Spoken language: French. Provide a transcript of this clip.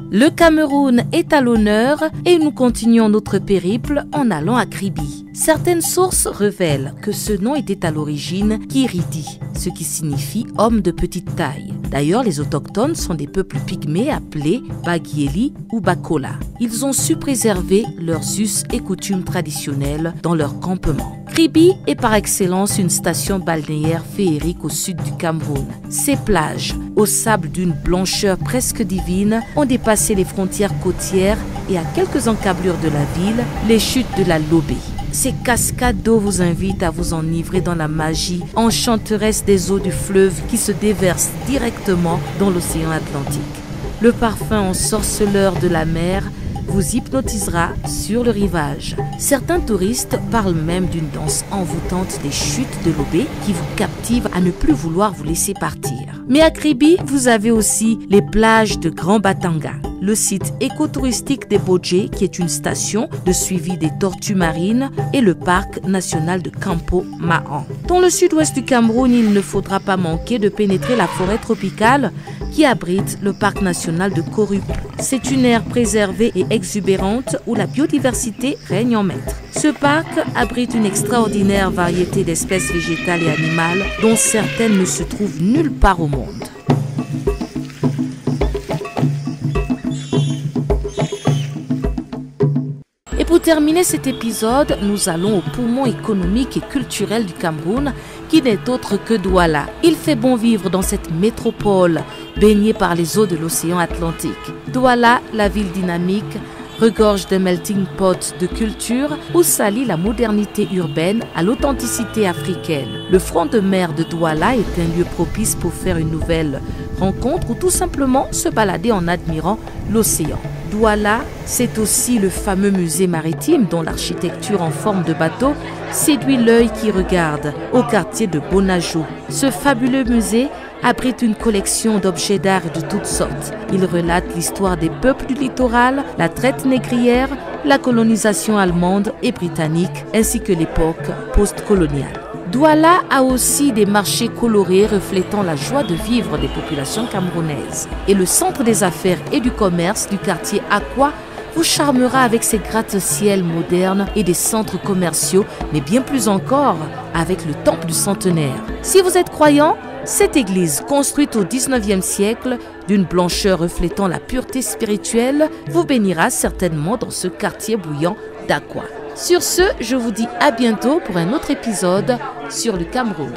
Le Cameroun est à l'honneur et nous continuons notre périple en allant à Kribi. Certaines sources révèlent que ce nom était à l'origine Kiridi, ce qui signifie homme de petite taille. D'ailleurs, les autochtones sont des peuples pygmées appelés Bagieli ou Bakola. Ils ont su préserver leurs us et coutumes traditionnelles dans leur campement. Kribi est par excellence une station balnéaire féerique au sud du Cameroun. Ses plages, au sable d'une blancheur presque divine, ont dépassé les frontières côtières et à quelques encablures de la ville, les chutes de la Lobé. Ces cascades d'eau vous invitent à vous enivrer dans la magie enchanteresse des eaux du fleuve qui se déversent directement dans l'océan Atlantique. Le parfum ensorceleur de la mer vous hypnotisera sur le rivage. Certains touristes parlent même d'une danse envoûtante des chutes de Lobé qui vous captive à ne plus vouloir vous laisser partir. Mais à Kribi, vous avez aussi les plages de Grand Batanga, le site écotouristique des Bodje qui est une station de suivi des tortues marines et le parc national de Campo Mahan. Dans le sud-ouest du Cameroun, il ne faudra pas manquer de pénétrer la forêt tropicale qui abrite le parc national de Korup. C'est une aire préservée et exubérante où la biodiversité règne en maître. Ce parc abrite une extraordinaire variété d'espèces végétales et animales dont certaines ne se trouvent nulle part au monde. Et pour terminer cet épisode, nous allons au poumon économique et culturel du Cameroun, qui n'est autre que Douala. Il fait bon vivre dans cette métropole baignée par les eaux de l'océan Atlantique. Douala, la ville dynamique, regorge de melting pot de culture où s'allie la modernité urbaine à l'authenticité africaine. Le front de mer de Douala est un lieu propice pour faire une nouvelle rencontre ou tout simplement se balader en admirant l'océan. Douala, c'est aussi le fameux musée maritime dont l'architecture en forme de bateau séduit l'œil qui regarde au quartier de Bonajo. Ce fabuleux musée abrite une collection d'objets d'art de toutes sortes. Il relate l'histoire des peuples du littoral, la traite négrière, la colonisation allemande et britannique, ainsi que l'époque post-coloniale. Douala a aussi des marchés colorés reflétant la joie de vivre des populations camerounaises. Et le centre des affaires et du commerce du quartier Aqua vous charmera avec ses gratte-ciel modernes et des centres commerciaux, mais bien plus encore avec le temple du centenaire. Si vous êtes croyant, cette église, construite au 19e siècle, d'une blancheur reflétant la pureté spirituelle, vous bénira certainement dans ce quartier bouillant d'Aqua. Sur ce, je vous dis à bientôt pour un autre épisode sur le Cameroun.